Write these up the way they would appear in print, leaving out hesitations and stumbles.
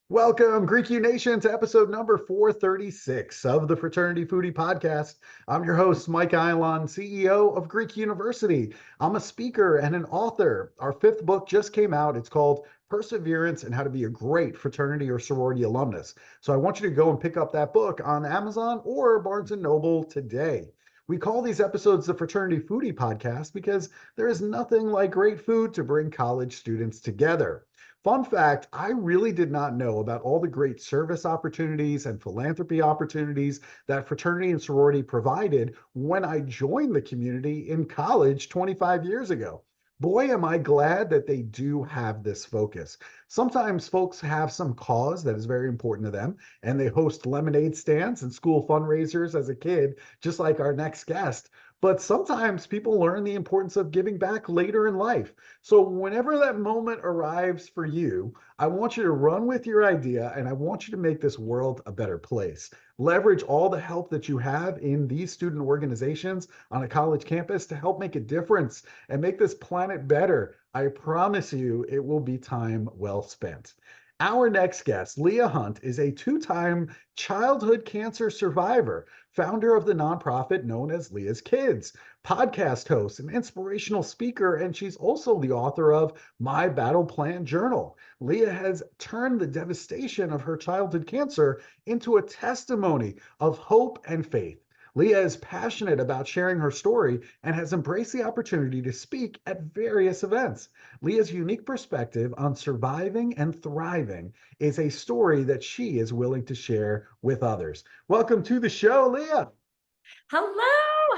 Welcome, Greek U Nation, to episode number 436 of the Fraternity Foodie Podcast. I'm your host, Mike Eilon, CEO of Greek University. I'm a speaker and an author. Our fifth book just came out. It's called Perseverance and How to Be a Great Fraternity or Sorority Alumnus. So I want you to go and pick up that book on Amazon or Barnes & Noble today. We call these episodes the Fraternity Foodie Podcast because there is nothing like great food to bring college students together. Fun fact, I really did not know about all the great service opportunities and philanthropy opportunities that fraternity and sorority provided when I joined the community in college 25 years ago. Boy, am I glad that they do have this focus. Sometimes folks have some cause that is very important to them, and they host lemonade stands and school fundraisers as a kid, just like our next guest. But sometimes people learn the importance of giving back later in life. So whenever that moment arrives for you, I want you to run with your idea and I want you to make this world a better place. Leverage all the help that you have in these student organizations on a college campus to help make a difference and make this planet better. I promise you it will be time well spent. Our next guest, Leia Hunt, is a two-time childhood cancer survivor, founder of the nonprofit known as Leia's Kids, podcast host, and inspirational speaker, and she's also the author of My Battle Plan Journal. Leia has turned the devastation of her childhood cancer into a testimony of hope and faith. Leia is passionate about sharing her story and has embraced the opportunity to speak at various events. Leia's unique perspective on surviving and thriving is a story that she is willing to share with others. Welcome to the show, Leia. Hello.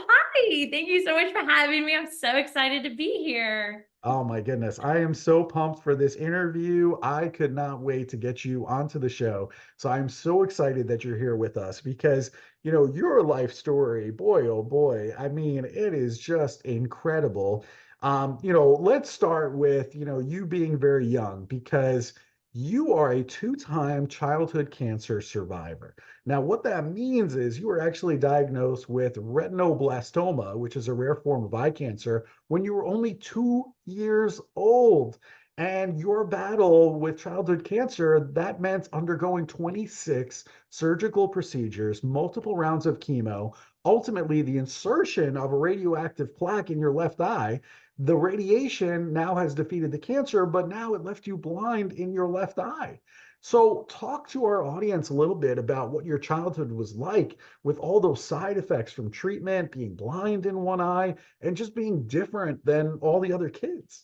Hi. Thank you so much for having me. I'm so excited to be here. Oh my goodness. I am so pumped for this interview. I could not wait to get you onto the show. So I'm so excited that you're here with us because, your life story, boy, oh boy, I mean, it is just incredible. Let's start with, you being very young because you are a two-time childhood cancer survivor. Now, what that means is you were actually diagnosed with retinoblastoma, which is a rare form of eye cancer, when you were only 2 years old. And your battle with childhood cancer, that meant undergoing 26 surgical procedures, multiple rounds of chemo, ultimately the insertion of a radioactive plaque in your left eye. The radiation now has defeated the cancer, but now it left you blind in your left eye. So, talk to our audience a little bit about what your childhood was like with all those side effects from treatment, being blind in one eye, and just being different than all the other kids.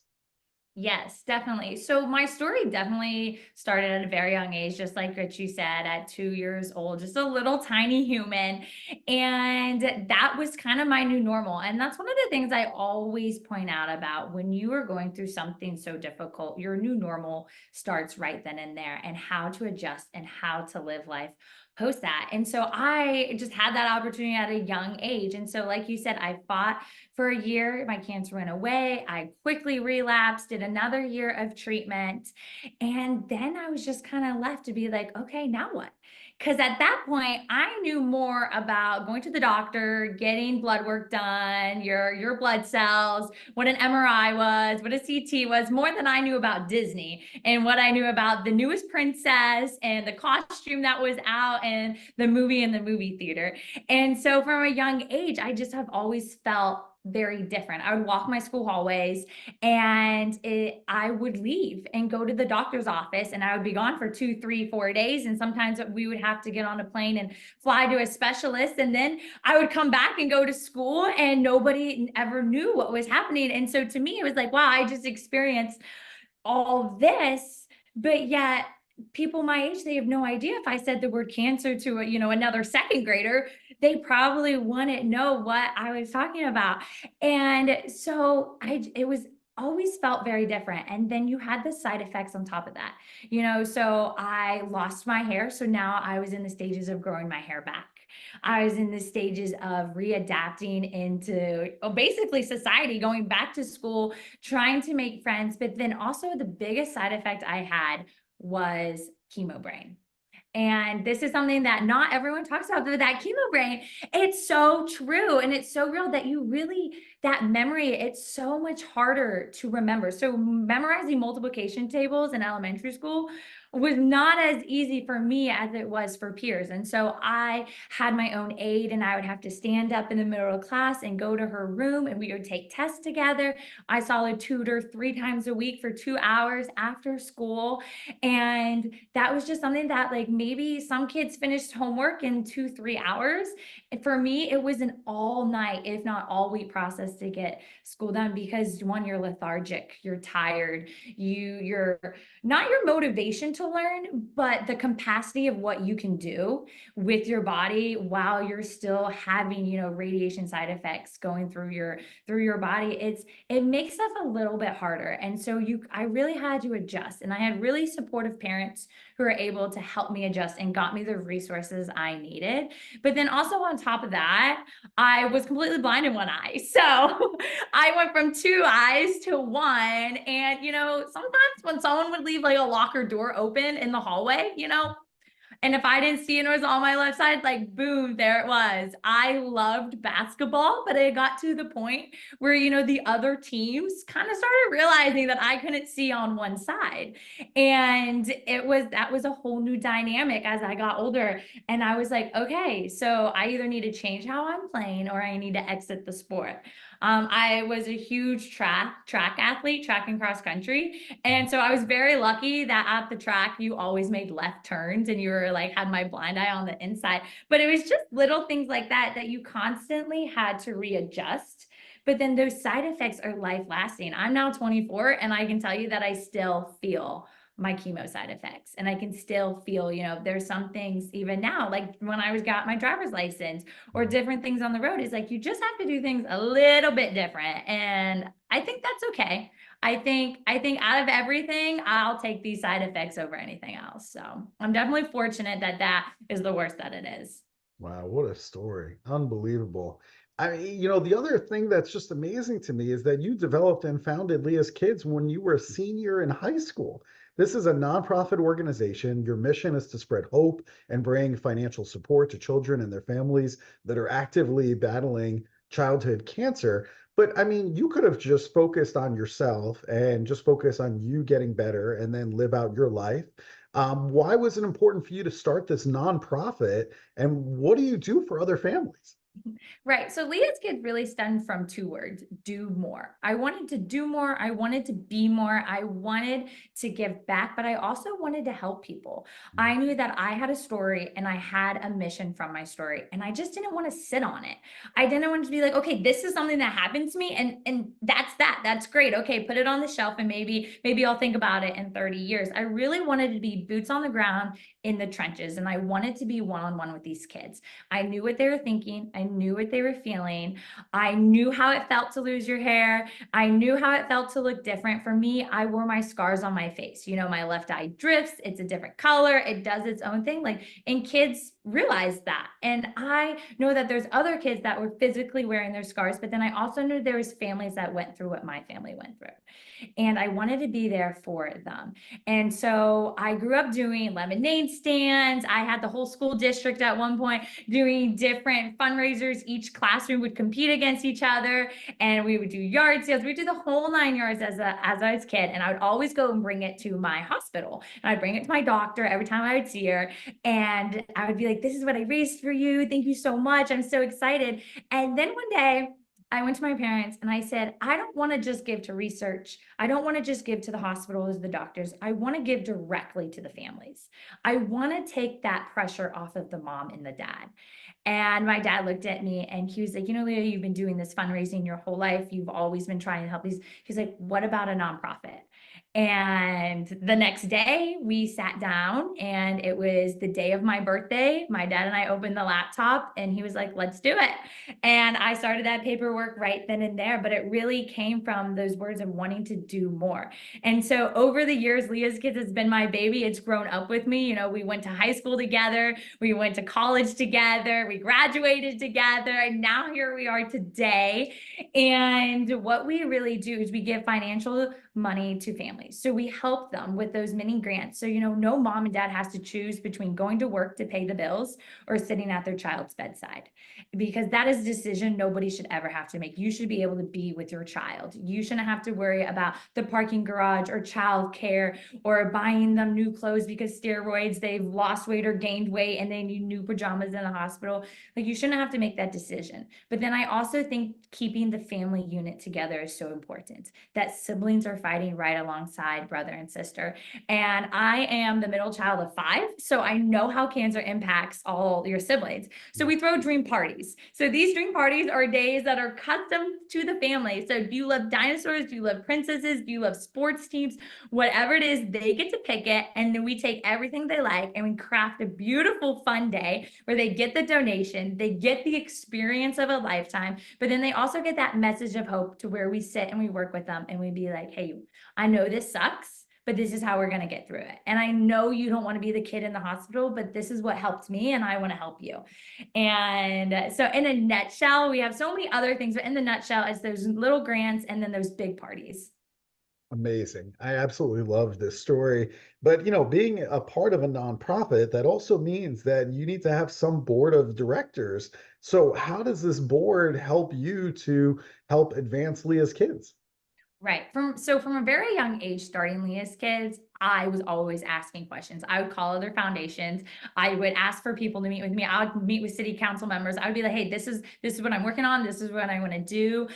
Yes, definitely. So my story definitely started at a very young age, just like Richie said, at 2 years old, just a little tiny human. And that was kind of my new normal. And that's one of the things I always point out about when you are going through something so difficult, your new normal starts right then and there, and how to adjust and how to live life post that. And so I just had that opportunity at a young age. And so, like you said, I fought for a year. My cancer went away. I quickly relapsed, did another year of treatment. And then I was just kind of left to be like, okay, now what? Because at that point, I knew more about going to the doctor, getting blood work done, your blood cells, what an MRI was, what a CT was, more than I knew about Disney and what I knew about the newest princess and the costume that was out and the movie in the movie theater. And so from a young age, I just have always felt very different. I would walk my school hallways and I would leave and go to the doctor's office, and I would be gone for 2, 3, 4 days. And sometimes we would have to get on a plane and fly to a specialist. And then I would come back and go to school and nobody ever knew what was happening. And so to me, it was like, wow, I just experienced all this, but yet people my age, they have no idea. If I said the word cancer to another second grader, they probably wouldn't know what I was talking about. And so it was always felt very different. And then you had the side effects on top of that, so I lost my hair. So now I was in the stages of growing my hair back. I was in the stages of readapting into basically society, going back to school, trying to make friends. But then also the biggest side effect I had was chemo brain. And this is something that not everyone talks about, but that chemo brain, it's so true. And it's so real that you really, that memory, it's so much harder to remember. So memorizing multiplication tables in elementary school was not as easy for me as it was for peers. And so I had my own aide, and I would have to stand up in the middle of class and go to her room, and we would take tests together. I saw a tutor 3 times a week for 2 hours after school. And that was just something that, like, maybe some kids finished homework in 2, 3 hours. And for me, it was an all night, if not all week process to get school done, because one, you're lethargic, you're tired, you're not your motivation to learn, but the capacity of what you can do with your body while you're still having, radiation side effects going through your body. It makes stuff a little bit harder. And so I really had to adjust, and I had really supportive parents who were able to help me adjust and got me the resources I needed. But then also on top of that, I was completely blind in one eye. So I went from 2 eyes to one. And, sometimes when someone would leave like a locker door open in the hallway, and if I didn't see it, it was on my left side, like, boom, there it was. I loved basketball, but it got to the point where, the other teams kind of started realizing that I couldn't see on one side. And that was a whole new dynamic as I got older. And I was like, okay, so I either need to change how I'm playing or I need to exit the sport. I was a huge track athlete, track and cross country. And so I was very lucky that at the track, you always made left turns and you were like, had my blind eye on the inside. But it was just little things like that you constantly had to readjust. But then those side effects are life lasting. I'm now 24, and I can tell you that I still feel my chemo side effects. And I can still feel, there's some things even now, like when I got my driver's license or different things on the road, it's like, you just have to do things a little bit different. And I think that's okay. I think out of everything, I'll take these side effects over anything else. So I'm definitely fortunate that is the worst that it is. Wow, what a story. Unbelievable. I mean, the other thing that's just amazing to me is that you developed and founded Leah's Kids when you were a senior in high school. This is a nonprofit organization. Your mission is to spread hope and bring financial support to children and their families that are actively battling childhood cancer. But I mean, you could have just focused on yourself and just focus on you getting better and then live out your life. Why was it important for you to start this nonprofit, and what do you do for other families? Right. So Leah's Kids really stemmed from 2 words: do more. I wanted to do more. I wanted to be more. I wanted to give back, but I also wanted to help people. I knew that I had a story and I had a mission from my story, and I just didn't want to sit on it. I didn't want to be like, okay, this is something that happened to me, and that's that. That's great. Okay, put it on the shelf, and maybe I'll think about it in 30 years. I really wanted to be boots on the ground in the trenches, and I wanted to be one-on-one with these kids. I knew what they were thinking. I knew what they were feeling. I knew how it felt to lose your hair. I knew how it felt to look different. For me, I wore my scars on my face. My left eye drifts. It's a different color. It does its own thing. And kids realize that. And I know that there's other kids that were physically wearing their scars, but then I also knew there was families that went through what my family went through. And I wanted to be there for them. And so I grew up doing lemonade stands. I had the whole school district at one point doing different fundraisers. Each classroom would compete against each other, and we would do yard sales. We did the whole 9 yards as I was a kid. And I would always go and bring it to my hospital. And I'd bring it to my doctor every time I would see her. And I would be like, this is what I raised for you. Thank you so much. I'm so excited. And then one day, I went to my parents and I said, I don't want to just give to research. I don't want to just give to the hospitals, the doctors. I want to give directly to the families. I want to take that pressure off of the mom and the dad. And my dad looked at me and he was like, Leah, you've been doing this fundraising your whole life. You've always been trying to help these. He's like, what about a nonprofit? And the next day we sat down, and it was the day of my birthday. My dad and I opened the laptop, and he was like, let's do it. And I started that paperwork right then and there, but it really came from those words of wanting to do more. And so over the years, Leah's Kids has been my baby. It's grown up with me. We went to high school together. We went to college together. We graduated together. And now here we are today. And what we really do is we give financial money to families. So we help them with those mini grants. So, no mom and dad has to choose between going to work to pay the bills or sitting at their child's bedside, because that is a decision nobody should ever have to make. You should be able to be with your child. You shouldn't have to worry about the parking garage or childcare or buying them new clothes because steroids, they've lost weight or gained weight and they need new pajamas in the hospital. Like, you shouldn't have to make that decision. But then I also think keeping the family unit together is so important, that siblings are fighting right alongside brother and sister. And I am the middle child of 5, so I know how cancer impacts all your siblings. So we throw dream parties. So these dream parties are days that are custom to the family. So do you love dinosaurs? Do you love princesses? Do you love sports teams? Whatever it is, they get to pick it. And then we take everything they like and we craft a beautiful, fun day where they get the donation, they get the experience of a lifetime, but then they also get that message of hope, to where we sit and we work with them and we be like, hey, I know this sucks, but this is how we're going to get through it. And I know you don't want to be the kid in the hospital, but this is what helped me and I want to help you. And so in a nutshell, we have so many other things, but in the nutshell, it's those little grants and then those big parties. Amazing. I absolutely love this story. But, being a part of a nonprofit, that also means that you need to have some board of directors. So how does this board help you to help advance Leah's kids? Right. From a very young age, starting Leah's kids, I was always asking questions. I would call other foundations. I would ask for people to meet with me. I would meet with city council members. I would be like, hey, this is what I'm working on. This is what I want to do.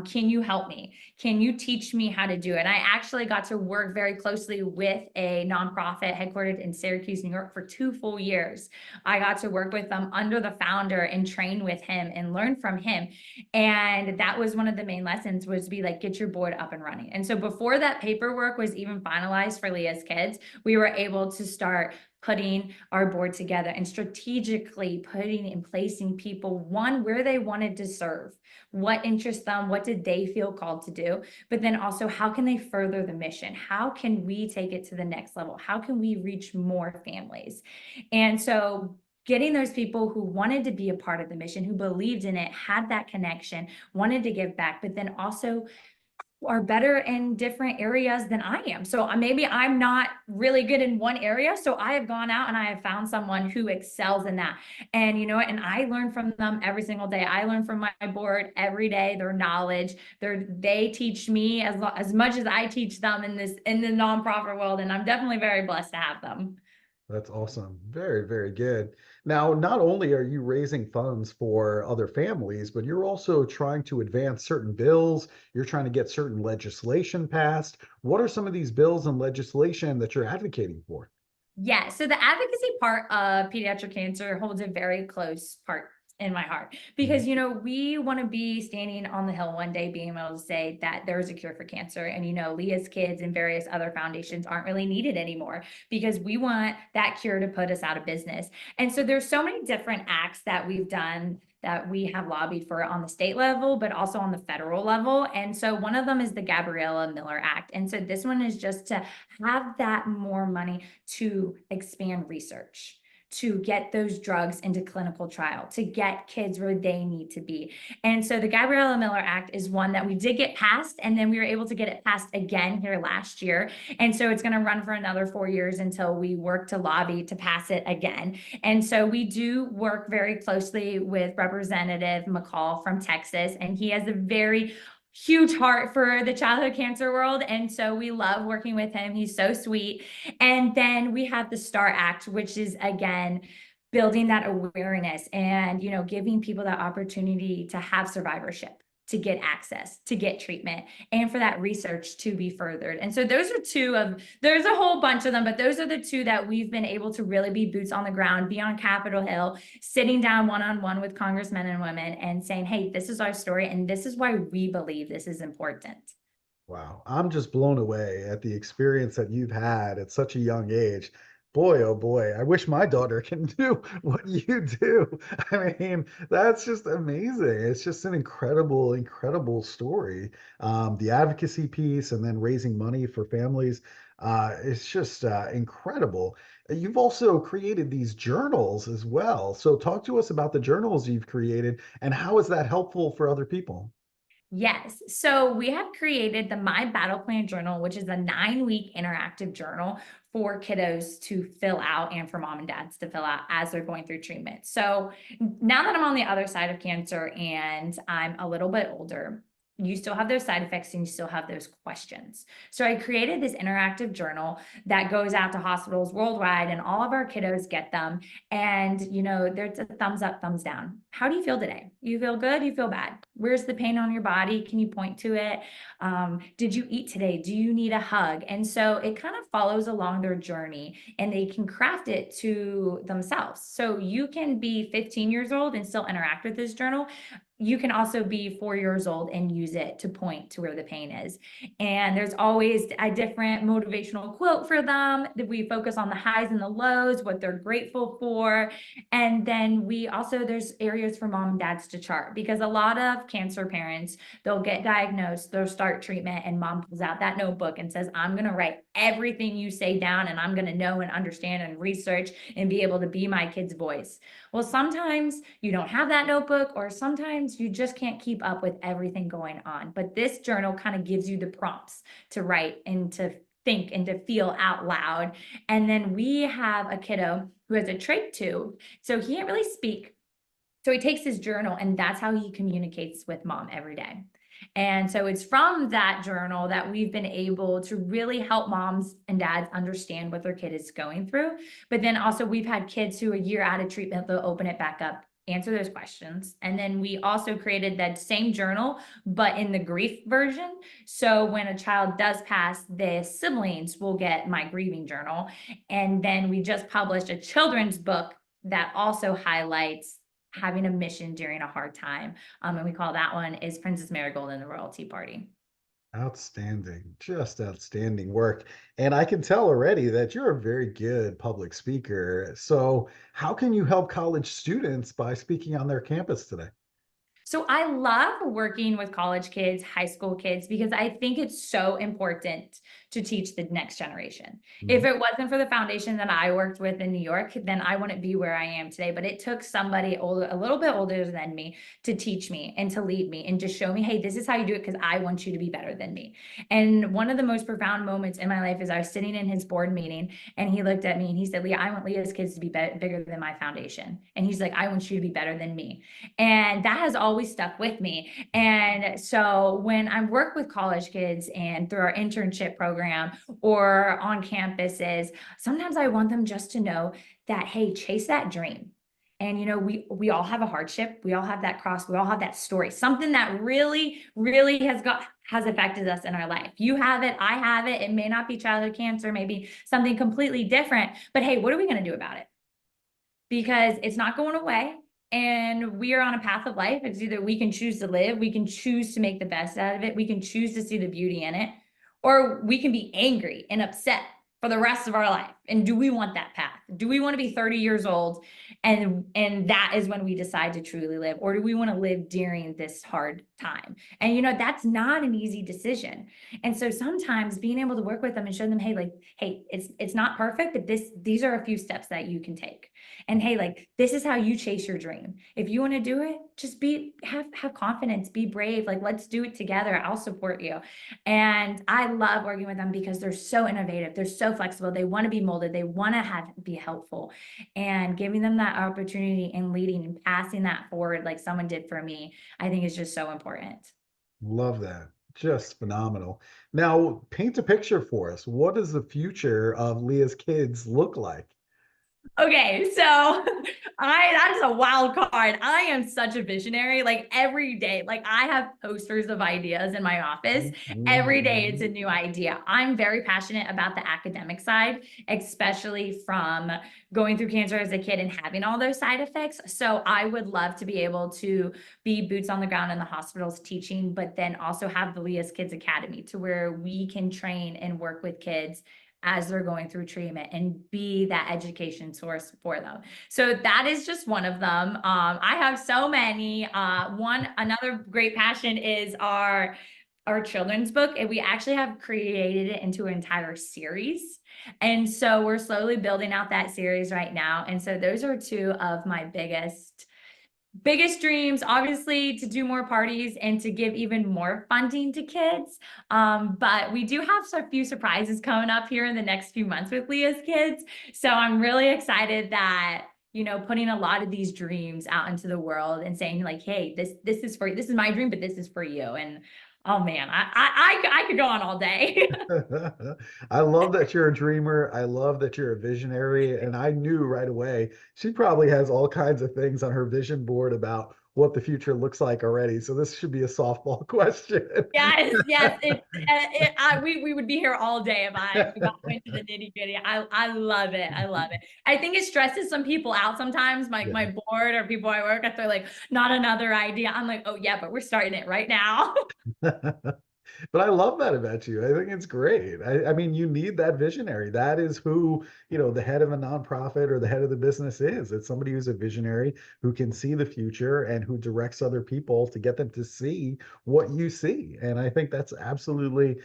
Can you help me? Can you teach me how to do it? And I actually got to work very closely with a nonprofit headquartered in Syracuse, New York for 2 full years. I got to work with them under the founder and train with him and learn from him. And that was one of the main lessons, was to be like, get your board up and running. And so before that paperwork was even finalized for Leah's kids, we were able to start putting our board together and strategically putting and placing people, one, where they wanted to serve, what interests them, what did they feel called to do, but then also how can they further the mission? How can we take it to the next level? How can we reach more families? And so getting those people who wanted to be a part of the mission, who believed in it, had that connection, wanted to give back, but then also are better in different areas than I am. So maybe I'm not really good in one area. So I have gone out and I have found someone who excels in that. And and I learn from them every single day. I learn from my board every day, their knowledge. They teach me as much as I teach them in the nonprofit world. And I'm definitely very blessed to have them. That's awesome. Very, very good. Now, not only are you raising funds for other families, but you're also trying to advance certain bills. You're trying to get certain legislation passed. What are some of these bills and legislation that you're advocating for? Yeah, so the advocacy part of pediatric cancer holds a very close part in my heart, because we want to be standing on the hill one day being able to say that there's a cure for cancer, and Leah's kids and various other foundations aren't really needed anymore, because we want that cure to put us out of business. And so there's so many different acts that we've done that we have lobbied for on the state level, but also on the federal level. And so one of them is the Gabriella Miller Act. And so this one is just to have that more money to expand research, to get those drugs into clinical trial, to get kids where they need to be. And so the Gabriella Miller Act is one that we did get passed, and then we were able to get it passed again here last year. And so it's going to run for another 4 years until we work to lobby to pass it again. And so we do work very closely with Representative McCall from Texas, and he has a very huge heart for the childhood cancer world. And so we love working with him. He's so sweet. And then we have the STAR Act, which is, again, building that awareness and, giving people that opportunity to have survivorship, to get access, to get treatment, and for that research to be furthered. And so those are there's a whole bunch of them, but those are the two that we've been able to really be boots on the ground, be on Capitol Hill, sitting down one-on-one with congressmen and women and saying, hey, this is our story, and this is why we believe this is important. Wow, I'm just blown away at the experience that you've had at such a young age. Boy, oh boy, I wish my daughter can do what you do. I mean, that's just amazing. It's just an incredible, incredible story. The advocacy piece and then raising money for families, it's just incredible. You've also created these journals as well. So talk to us about the journals you've created and how is that helpful for other people? Yes. So we have created the My Battle Plan Journal, which is a 9-week interactive journal for kiddos to fill out and for mom and dads to fill out as they're going through treatment. So now that I'm on the other side of cancer and I'm a little bit older, you still have those side effects and you still have those questions. So I created this interactive journal that goes out to hospitals worldwide, and all of our kiddos get them. And, there's a thumbs up, thumbs down. How do you feel today? You feel good? You feel bad? Where's the pain on your body? Can you point to it? Did you eat today? Do you need a hug? And so it kind of follows along their journey, and they can craft it to themselves. So you can be 15 years old and still interact with this journal. You can also be 4 years old and use it to point to where the pain is. And there's always a different motivational quote for them that we focus on the highs and the lows, what they're grateful for. And then there's areas for mom and dads to chart, because a lot of cancer parents, they'll get diagnosed, they'll start treatment, and mom pulls out that notebook and says, I'm going to write everything you say down, and I'm going to know and understand and research and be able to be my kid's voice. Well, sometimes you don't have that notebook, or sometimes you just can't keep up with everything going on. But this journal kind of gives you the prompts to write and to think and to feel out loud. And then we have a kiddo who has a trach tube, so he can't really speak. So he takes his journal, and that's how he communicates with mom every day. And so it's from that journal that we've been able to really help moms and dads understand what their kid is going through. But then also we've had kids who a year out of treatment, they'll open it back up, answer those questions. And then we also created that same journal, but in the grief version. So when a child does pass, their siblings will get my grieving journal. And then we just published a children's book that also highlights having a mission during a hard time. And we call that one is Princess Marigold and the Royal Tea Party. Outstanding, just outstanding work. And I can tell already that you're a very good public speaker. So, how can you help college students by speaking on their campus today? So I love working with college kids, high school kids, because I think it's so important to teach the next generation. If Mhm. it wasn't for the foundation that I worked with in New York, then I wouldn't be where I am today. But it took somebody older, a little bit older than me, to teach me and to lead me and to show me, hey, this is how you do it, because I want you to be better than me. And one of the most profound moments in my life is I was sitting in his board meeting, and he looked at me and he said, Leah, I want Leah's kids to be bigger than my foundation. And he's like, I want you to be better than me. And that has always stuck with me. And so when I work with college kids and through our internship program or on campuses, sometimes I want them just to know that, hey, chase that dream. And we all have a hardship, we all have that cross, we all have that story, something that really, really has affected us in our life. You have it, I have it. It may not be childhood cancer, maybe something completely different, but hey, what are we going to do about it? Because it's not going away. And we are on a path of life. It's either we can choose to live, we can choose to make the best out of it, we can choose to see the beauty in it, or we can be angry and upset for the rest of our life. And do we want that path? Do we want to be 30 years old and that is when we decide to truly live? Or do we want to live during this hard time? And that's not an easy decision. And so sometimes being able to work with them and show them, hey, it's not perfect, but these are a few steps that you can take. And hey, this is how you chase your dream. If you want to do it, just have confidence, be brave. Let's do it together. I'll support you. And I love working with them because they're so innovative. They're so flexible. They want to be molded. They want to be helpful, and giving them that opportunity and leading and passing that forward like someone did for me, I think is just so important. Love that. Just phenomenal. Now, paint a picture for us. What does the future of Leah's kids look like? Okay, so that is a wild card. I am such a visionary. Every day, I have posters of ideas in my office. Every day it's a new idea. I'm very passionate about the academic side, especially from going through cancer as a kid and having all those side effects. So I would love to be able to be boots on the ground in the hospitals teaching, but then also have the Leah's Kids Academy to where we can train and work with kids as they're going through treatment and be that education source for them. So that is just one of them. I have so many. Another great passion is our children's book, and we actually have created it into an entire series. And so we're slowly building out that series right now. And so those are two of my biggest Biggest dreams, obviously, to do more parties and to give even more funding to kids. But we do have a few surprises coming up here in the next few months with Leah's kids. So I'm really excited that, putting a lot of these dreams out into the world and saying like, hey, this is my dream, but this is for you. And oh man, I could go on all day. I love that you're a dreamer. I love that you're a visionary. And I knew right away she probably has all kinds of things on her vision board about what the future looks like already. So this should be a softball question. Yes, yes. We would be here all day if I got into the nitty gritty. I love it. I love it. I think it stresses some people out sometimes. My Yeah. my board or people I work with, they're like, not another idea. I'm like, oh yeah, but we're starting it right now. But I love that about you. I think it's great. I mean, you need that visionary. That is who, the head of a nonprofit or the head of the business is. It's somebody who's a visionary who can see the future and who directs other people to get them to see what you see. And I think that's absolutely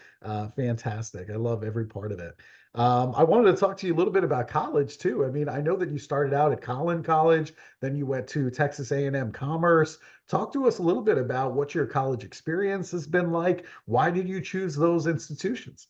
fantastic. I love every part of it. I wanted to talk to you a little bit about college too. I mean, I know that you started out at Collin College, then you went to Texas A&M Commerce. Talk to us a little bit about what your college experience has been like. Why did you choose those institutions?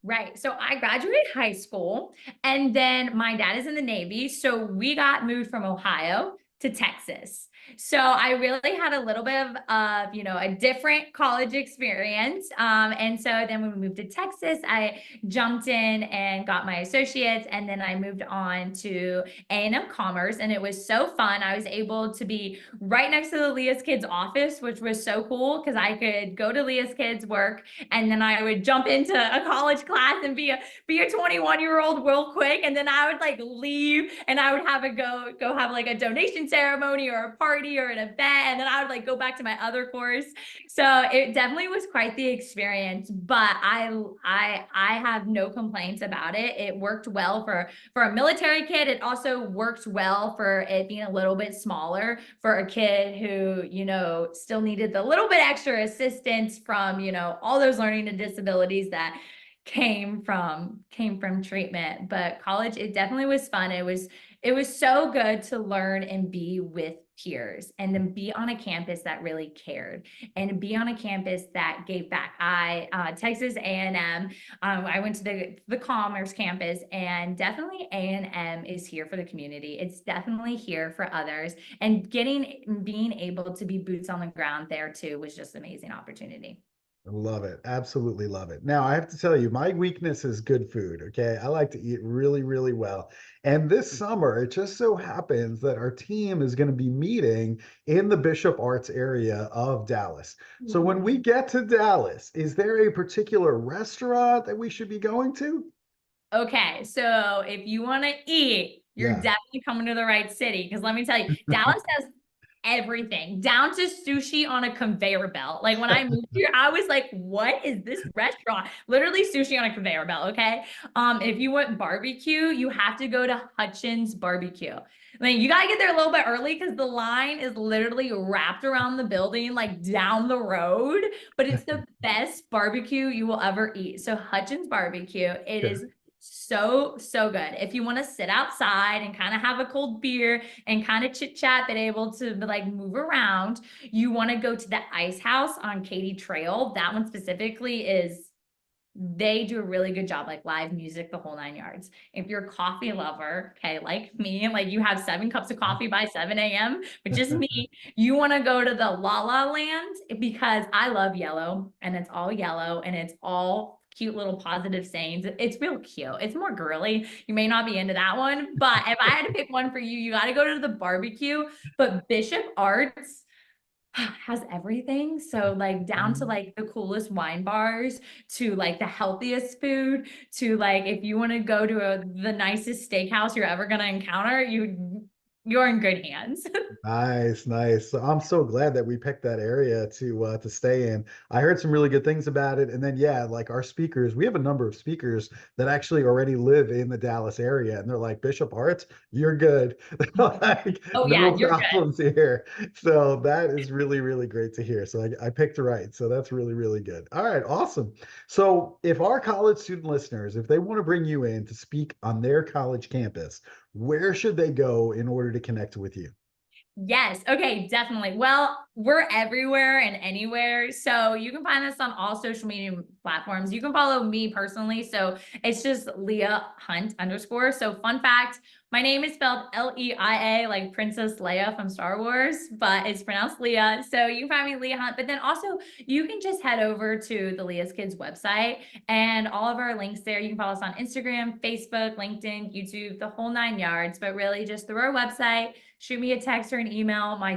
Right. So I graduated high school and then my dad is in the Navy. So we got moved from Ohio to Texas. So I really had a little bit of a different college experience. And so then when we moved to Texas, I jumped in and got my associates. And then I moved on to A&M Commerce. And it was so fun. I was able to be right next to the Leah's Kids office, which was so cool because I could go to Leah's Kids work and then I would jump into a college class and be a 21-year-old real quick. And then I would like leave and I would have a go have like a donation ceremony or a party or an event. And then I would like go back to my other course. So it definitely was quite the experience, but I have no complaints about it. It worked well for a military kid. It also worked well for it being a little bit smaller for a kid who, still needed the little bit extra assistance from, all those learning and disabilities that came from treatment. But college, it definitely was fun. It was so good to learn and be with peers and then be on a campus that really cared and be on a campus that gave back. Texas A&M, I went to the Commerce campus, and definitely A&M is here for the community. It's definitely here for others, and being able to be boots on the ground there too was just an amazing opportunity. Love it. Absolutely love it. Now, I have to tell you, my weakness is good food. Okay. I like to eat really, really well. And this summer, it just so happens that our team is going to be meeting in the Bishop Arts area of Dallas. So when we get to Dallas, is there a particular restaurant that we should be going to? Okay, so if you want to eat, you're Yeah. definitely coming to the right city. Because let me tell you, Dallas has everything down to sushi on a conveyor belt. Like when I moved here, I was like, what is this restaurant? Literally sushi on a conveyor belt. Okay. If you want barbecue, you have to go to Hutchins Barbecue. Like you gotta get there a little bit early because the line is literally wrapped around the building, like down the road, but it's the best barbecue you will ever eat. So Hutchins Barbecue, it Okay. is so, so good. If you want to sit outside and kind of have a cold beer and kind of chit chat, but able to like move around, you want to go to the Ice House on Katy Trail. That one specifically they do a really good job, like live music, the whole 9 yards. If you're a coffee lover, okay, like me, like you have 7 cups of coffee by 7 a.m., but just me, you want to go to the La La Land because I love yellow and it's all yellow and it's all cute little positive sayings. It's real cute. It's more girly. You may not be into that one, but if I had to pick one for you, you got to go to the barbecue. But Bishop Arts has everything. So like down to like the coolest wine bars to like the healthiest food to like if you want to go to the nicest steakhouse you're ever going to encounter, you're in good hands. Nice, nice. So I'm so glad that we picked that area to stay in. I heard some really good things about it. And then yeah, like our speakers, we have a number of speakers that actually already live in the Dallas area. And they're like, Bishop Arts, you're good. They're like, Oh no yeah, you're good. problems here. So that is really, really great to hear. So I picked right. So that's really, really good. All right, awesome. So if our college student listeners, if they want to bring you in to speak on their college campus, where should they go in order to connect with you? Yes. Okay. Definitely. Well, we're everywhere and anywhere. So you can find us on all social media platforms. You can follow me personally. So it's just Leia Hunt _. So fun fact, my name is spelled Leia, like Princess Leia from Star Wars, but it's pronounced Leia. So you can find me Leia Hunt, but then also you can just head over to the Leah's Kids website and all of our links there. You can follow us on Instagram, Facebook, LinkedIn, YouTube, the whole 9 yards, but really just through our website, shoot me a text or an email. My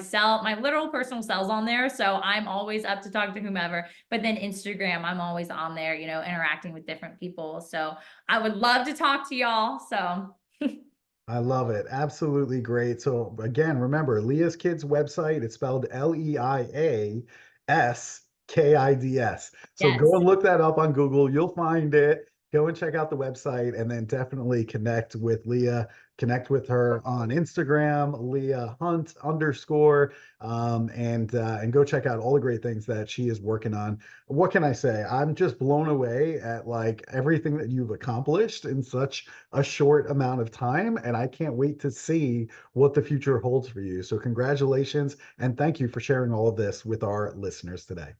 literal personal cell's on there. So I'm always up to talk to whomever. But then Instagram, I'm always on there, interacting with different people. So I would love to talk to y'all. So I love it. Absolutely great. So again, remember Leah's Kids website, it's spelled Leaskids. So go yes. and look that up on Google. You'll find it. Go and check out the website and then definitely connect with Leah. Connect with her on Instagram, Leia Hunt _, and go check out all the great things that she is working on. What can I say? I'm just blown away at like everything that you've accomplished in such a short amount of time, and I can't wait to see what the future holds for you. So congratulations, and thank you for sharing all of this with our listeners today.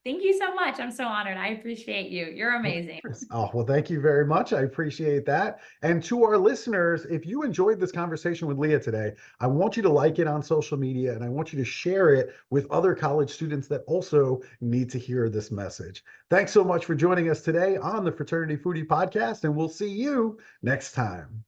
Thank you so much. I'm so honored. I appreciate you. You're Of amazing. course. Oh, well, thank you very much. I appreciate that. And to our listeners, if you enjoyed this conversation with Leah today, I want you to like it on social media and I want you to share it with other college students that also need to hear this message. Thanks so much for joining us today on the Fraternity Foodie Podcast, and we'll see you next time.